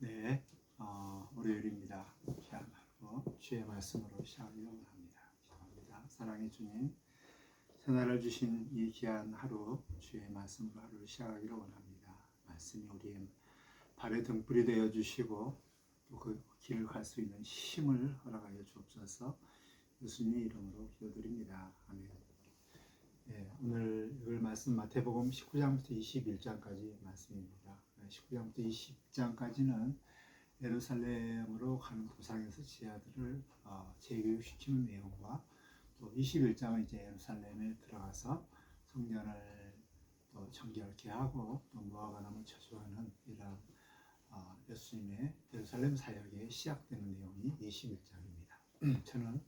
네, 월요일입니다. 귀한 하루 주의 말씀으로 시작하기를 원합니다. 기도합니다. 사랑의 주님, 새날을 주신 이 귀한 하루 주의 말씀으로 하루를 시작하기를 원합니다. 말씀이 우리의 발의 등불이 되어 주시고 또 그 길을 갈 수 있는 힘을 허락하여 주옵소서. 예수님의 이름으로 기도드립니다. 아멘. 네, 오늘 읽을 말씀 마태복음 19장부터 21장까지 말씀입니다. 19장부터 20장까지는 예루살렘으로 가는 도상에서 지하들을 재교육시키는 내용과 또 21장은 이제 예루살렘에 들어가서 성전을 또 정결케 하고 또 모아가 나무 저주하는 이런 예수님의 예루살렘 사역이 시작되는 내용이 21장입니다. 저는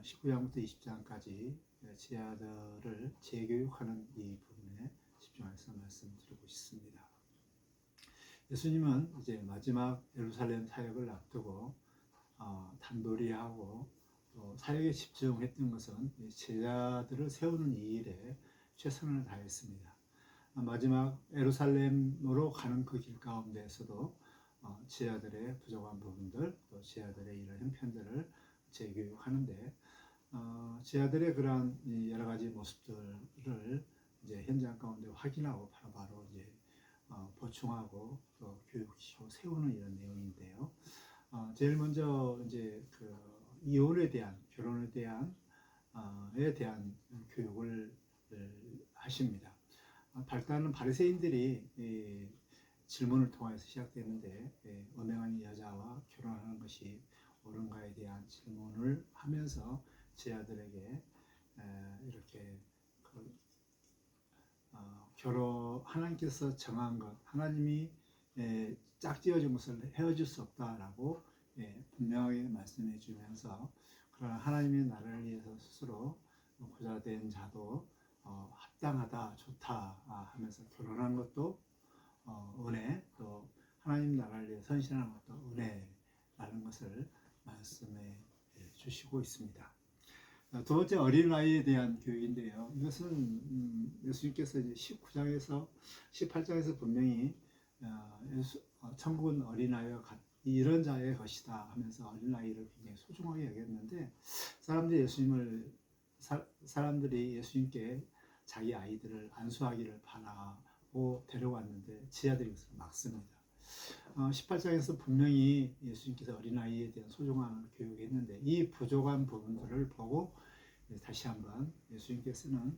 19장부터 20장까지 지하들을 재교육하는 이 부분에 집중해서 말씀드리고 싶습니다. 예수님은 이제 마지막 예루살렘 사역을 앞두고 단도리하고 또 사역에 집중했던 것은 제자들을 세우는 이 일에 최선을 다했습니다. 마지막 예루살렘으로 가는 그 길 가운데에서도 제자들의 부족한 부분들, 또 제자들의 이런 형편들을 재교육하는데 제자들의 그러한 여러 가지 모습들을 이제 현장 가운데 확인하고 바로 이제 보충하고 또 교육시키고 세우는 이런 내용인데요. 제일 먼저 이제 그 이혼에 대한 결혼에 대한 교육을 하십니다. 발단은 바리새인들이 질문을 통해서 시작되는데 음행한 여자와 결혼하는 것이 옳은가에 대한 질문을 하면서 제자들에게 이렇게 하나님께서 정한 것, 하나님이 짝지어준 것을 헤어질 수 없다라고 분명하게 말씀해 주면서 그러나 하나님의 나라를 위해서 스스로 부자된 자도 합당하다, 좋다 하면서 결혼한 것도 은혜, 또 하나님 나라를 위해 선신하는 것도 은혜라는 것을 말씀해 주시고 있습니다. 두 번째 어린아이에 대한 교육인데요. 이것은 예수님께서 이제 19장에서 18장에서 분명히 천국은 어린아이와 이런 자의 것이다 하면서 어린아이를 굉장히 소중하게 여겼는데 사람들이 예수님께 자기 아이들을 안수하기를 바라고 데려왔는데 제자들이 그것을 막습니다. 18장에서 분명히 예수님께서 어린아이에 대한 소중함을 교육했는데 이 부족한 부분들을 보고 다시 한번 예수님께서는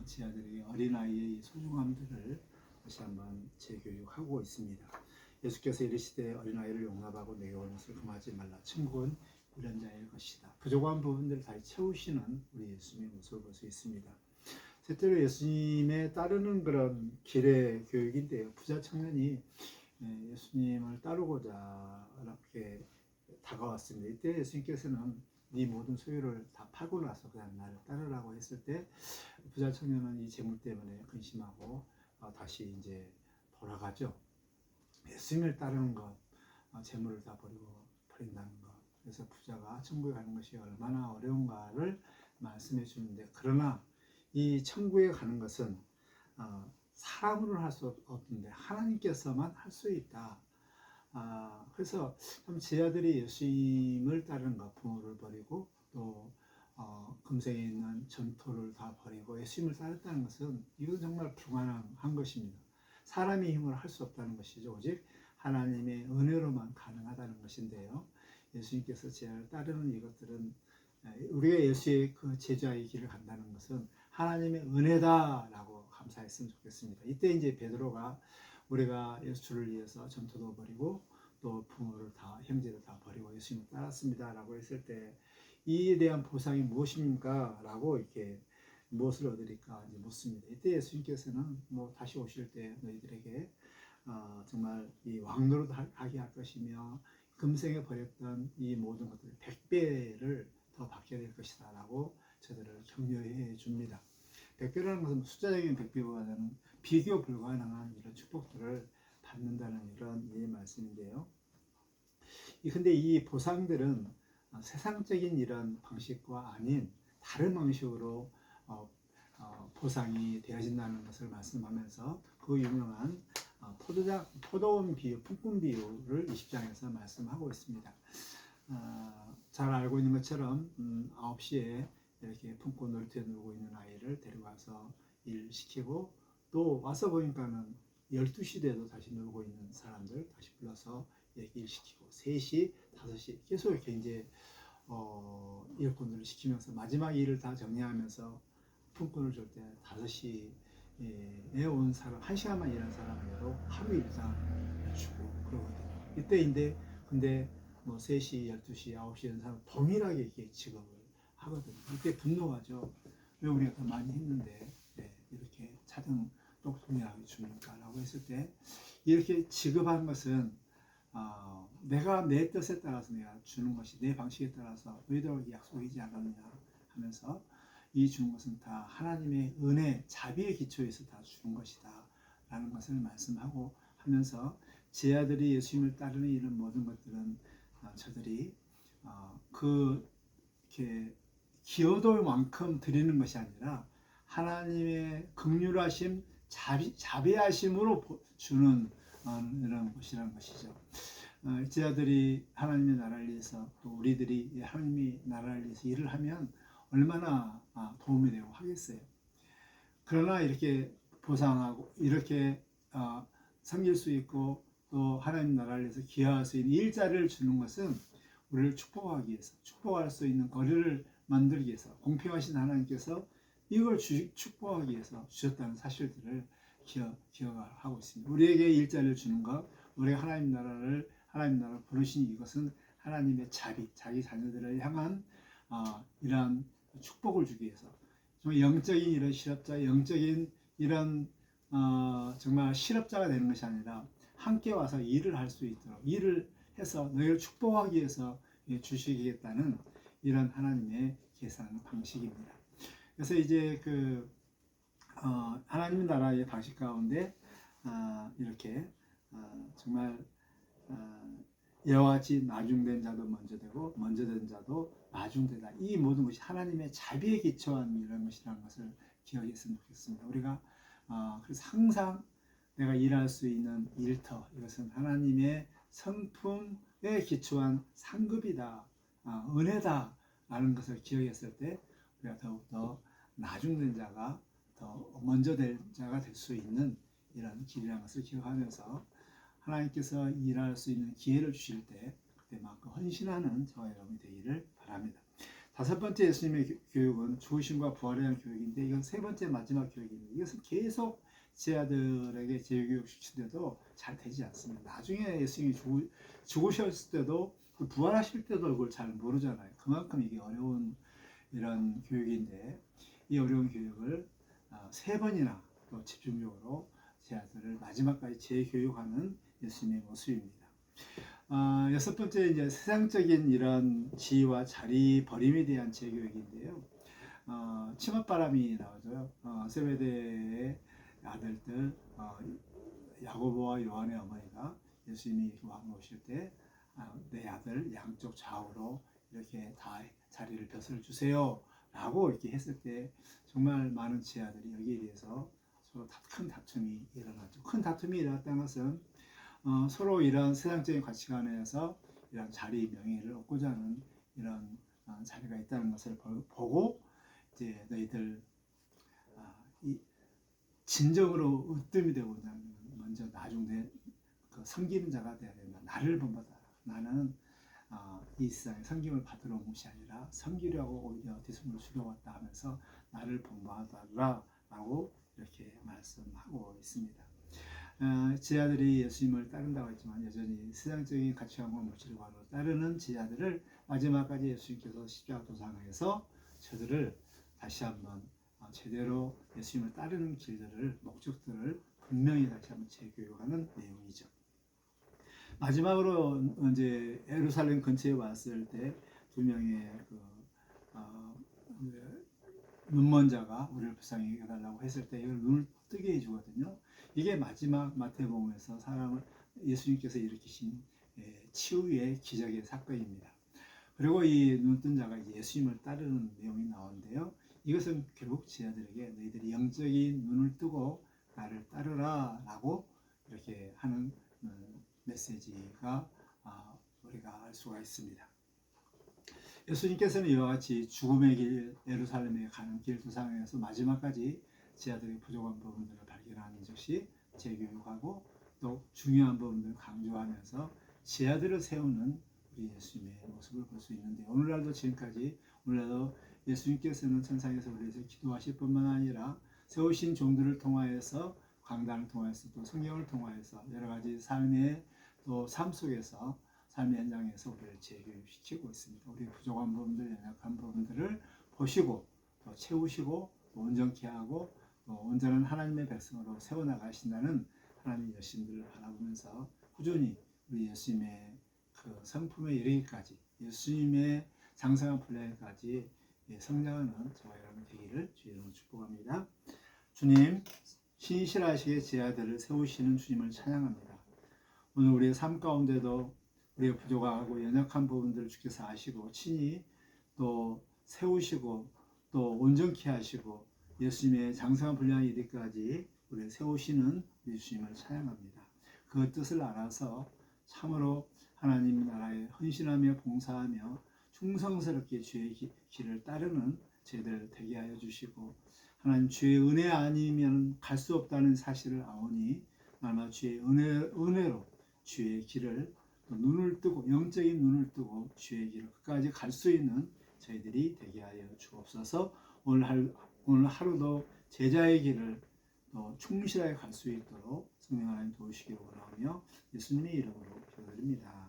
제자들에게 어린아이의 소중함들을 다시 한번 재교육하고 있습니다. 예수께서 이르시되 어린아이를 용납하고 내게 오는 것을 금하지 말라. 천국은 이런 자의 것이다. 부족한 부분들을 다 채우시는 우리 예수님의 모습을 볼 수 있습니다. 셋째로 예수님에 따르는 그런 길의 교육인데요. 부자 청년이 예수님을 따르고자 이렇게 다가왔습니다. 이때 예수님께서는 네 모든 소유를 다 팔고 나서 그냥 나를 따르라고 했을 때 부자 청년은 이 재물 때문에 근심하고 다시 이제 돌아가죠. 예수님을 따르는 것, 재물을 다 버린다는 것. 그래서 부자가 천국에 가는 것이 얼마나 어려운가를 말씀해 주는데 그러나 이 천국에 가는 것은 사람으로는 할 수 없는데 하나님께서만 할 수 있다. 그래서 제자들이 예수님을 따르는 것, 부모를 버리고 또 금생에 있는 전토를 다 버리고 예수님을 따랐다는 것은 이건 정말 불가능한 것입니다. 사람의 힘으로 할 수 없다는 것이죠. 오직 하나님의 은혜로만 가능하다는 것인데요. 예수님께서 제자를 따르는 이것들은 우리가 예수의 그 제자의 길을 간다는 것은 하나님의 은혜다라고 감사했으면 좋겠습니다. 이때 이제 베드로가 우리가 예수를 위해서 전투도 버리고 또 부모를 다 형제를 다 버리고 예수님을 따랐습니다라고 했을 때 이에 대한 보상이 무엇입니까? 라고 이렇게 무엇을 얻으리까 이제 묻습니다. 이때 예수님께서는 다시 오실 때 너희들에게 정말 이 왕노릇 하게 할 것이며 금생에 버렸던 이 모든 것들 100배를 더 받게 될 것이다 라고 저들을 격려해 줍니다. 100배라는 것은 숫자적인 100배보다는 비교 불가능한 이런 축복들을 받는다는 이런 말씀인데요. 근데 이 보상들은 세상적인 이런 방식과 아닌 다른 방식으로 보상이 되어진다는 것을 말씀하면서 그 유명한 포도원 비유, 품꾼 비유를 20장에서 말씀하고 있습니다. 잘 알고 있는 것처럼 9시에 이렇게 품고 놀이터에 놀고 있는 아이를 데려가서 일 시키고, 또 와서 보니까는 12시 돼도 다시 놀고 있는 사람들 다시 불러서 이렇게 일 시키고, 3시, 5시 계속 이렇게 이제 일꾼들을 시키면서 마지막 일을 다 정리하면서 품꾼을 줄 때 5시에 온 사람, 1시간만 일한 사람이라도 하루 일당 주고 그러거든요. 이때인데, 근데 뭐 3시, 12시, 9시 이런 사람 동일하게 이렇게 직업을 하거든요. 이때 분노하죠. 왜 우리가 더 많이 했는데 이렇게 차등 똑동일하게 주니까 라고 했을 때, 이렇게 지급한 것은 내가 내 뜻에 따라서 내가 주는 것이, 내 방식에 따라서 너희들에게 약속이지 않았느냐 하면서, 이 주는 것은 다 하나님의 은혜, 자비의 기초에서 다 주는 것이다 라는 것을 말씀하고 하면서, 제 아들이 예수님을 따르는 이런 모든 것들은 저들이 이렇게 기여도의 만큼 드리는 것이 아니라 하나님의 긍휼하심, 자비하심으로 주는 이런 것이라는 것이죠. 제 아들이 하나님의 나라를 위해서, 또 우리들이 하나님의 나라를 위해서 일을 하면 얼마나 도움이 되고 하겠어요. 그러나 이렇게 보상하고 이렇게 섬길 수 있고 또 하나님 나라를 위해서 기여할 수 있는 일자리를 주는 것은 우리를 축복하기 위해서, 축복할 수 있는 거리를 만들기 위해서, 공평하신 하나님께서 이걸 축복하기 위해서 주셨다는 사실들을 기억하고 있습니다. 우리에게 일자리를 주는 것, 우리가 하나님 나라 부르신 이것은 하나님의 자비, 자기 자녀들을 향한 이러한 축복을 주기 위해서, 정말 영적인 이런 실업자, 영적인 이런 정말 실업자가 되는 것이 아니라 함께 와서 일을 할 수 있도록, 일을 해서 너희를 축복하기 위해서 주시겠다는 이런 하나님의 계산 방식입니다. 그래서 이제 하나님 나라의 방식 가운데 이렇게 정말 여호와같이 나중된 자도 먼저 되고 먼저 된 자도 나중되다, 이 모든 것이 하나님의 자비에 기초한 이런 것이라는 것을 기억했으면 좋겠습니다. 우리가 그래서 항상 내가 일할 수 있는 일터, 이것은 하나님의 성품에 기초한 상급이다, 은혜다 라는 것을 기억했을 때, 우리가 더욱더 나중된 자가 더 먼저 될 자가 될 수 있는 이런 길이라는 것을 기억하면서, 하나님께서 일할 수 있는 기회를 주실 때 그때만큼 헌신하는 저와 여러분이 되기를 바랍니다. 5번째 예수님의 교육은 죽으심과 부활에 대한 교육인데, 이건 3번째 마지막 교육입니다. 이것은 계속 제 아들에게 재교육 시킬 때도 잘 되지 않습니다. 나중에 예수님이 죽으셨을 때도, 부활하실 때도 이걸 잘 모르잖아요. 그만큼 이게 어려운 이런 교육인데, 이 어려운 교육을 3번이나 또 집중적으로 제 아들을 마지막까지 재교육하는 예수님의 모습입니다. 6번째, 이제 세상적인 이런 지위와 자리 버림에 대한 재교육인데요. 치맛바람이 나오죠. 세베대의 아들들, 야고보와 요한의 어머니가 예수님이 왕 오실 때 내 아들 양쪽 좌우로 이렇게 다 자리를 벼슬 주세요 라고 이렇게 했을 때, 정말 많은 제 아들이 여기에 대해서 서로 큰 다툼이 일어났죠. 큰 다툼이 일어났다는 것은 서로 이런 세상적인 가치관에서 이런 자리 명예를 얻고자 하는 이런 자리가 있다는 것을 보고, 이제 너희들 진정으로 으뜸이 되고 먼저 나중에 섬기는 자가 되어야 된다. 나를 본받아라. 나는 이 세상에 섬김을 받으러 온 것이 아니라 섬기려고 오히려 뒤숭을 죽여왔다 하면서 나를 본받아라 라고 이렇게 말씀하고 있습니다. 제 아들이 예수님을 따른다고 했지만 여전히 세상적인 가치관과 물질관으로 따르는 제 아들을 마지막까지 예수님께서 십자가 도상에서 저들을 다시 한번 제대로 예수님을 따르는 길들을, 목적들을 분명히 다시 한번 재교육하는 내용이죠. 마지막으로 이제 예루살렘 근처에 왔을 때 2명의 눈먼 자가 우리를 불쌍히 여겨달라고 했을 때 이걸 눈을 뜨게 해주거든요. 이게 마지막 마태복음에서 예수님께서 일으키신 치유의 기적의 사건입니다. 그리고 이 눈뜬 자가 예수님을 따르는 내용이 나오는데요. 이것은 결국 제 아들에게 너희들이 영적인 눈을 뜨고 나를 따르라 라고 이렇게 하는 메시지가 우리가 알 수가 있습니다. 예수님께서는 이와 같이 죽음의 길, 예루살렘에 가는 길 두 상황에서 마지막까지 제자들의 부족한 부분들을 발견하는 즉시 재교육하고 또 중요한 부분들을 강조하면서 제자들을 세우는 우리 예수님의 모습을 볼 수 있는데, 오늘날도 지금까지 오늘날도 예수님께서는 천상에서 우리 위해서 기도하실 뿐만 아니라 세우신 종들을 통하여서 강단을 통하여서 또 성경을 통하여서 여러 가지 삶의 또 삶 속에서 삶의 현장에서 우리를 재교육시키고 있습니다. 우리 부족한 부분들, 연약한 부분들을 보시고 또 채우시고 또 온전케 하고 또 온전한 하나님의 백성으로 세워나가신다는 하나님의 열심들을 바라보면서 꾸준히 우리 예수님의 그 성품에 이르기까지, 예수님의 장성한 분량까지 성장하는 저와 여러분 되기를 주의 이름으로 축복합니다. 주님, 신실하시게 제자들을 세우시는 주님을 찬양합니다. 오늘 우리의 삶 가운데도 우리의 부족하고 연약한 부분들을 주께서 아시고 친히 또 세우시고 또 온전케 하시고 예수님의 장성한 분량이 이르기까지 우리를 세우시는 우리 주님을 찬양합니다. 그 뜻을 알아서 참으로 하나님 나라에 헌신하며 봉사하며 충성스럽게 주의 길을 따르는 저희들 되게 하여 주시고, 하나님 주의 은혜 아니면 갈 수 없다는 사실을 아오니 아마 주의 은혜로 주의 길을 눈을 뜨고 영적인 눈을 뜨고 주의 길을 끝까지 갈 수 있는 저희들이 되게 하여 주옵소서. 오늘 하루도 제자의 길을 또 충실하게 갈 수 있도록 성령 하나님 도우시기를 원하며 예수님의 이름으로 기도드립니다.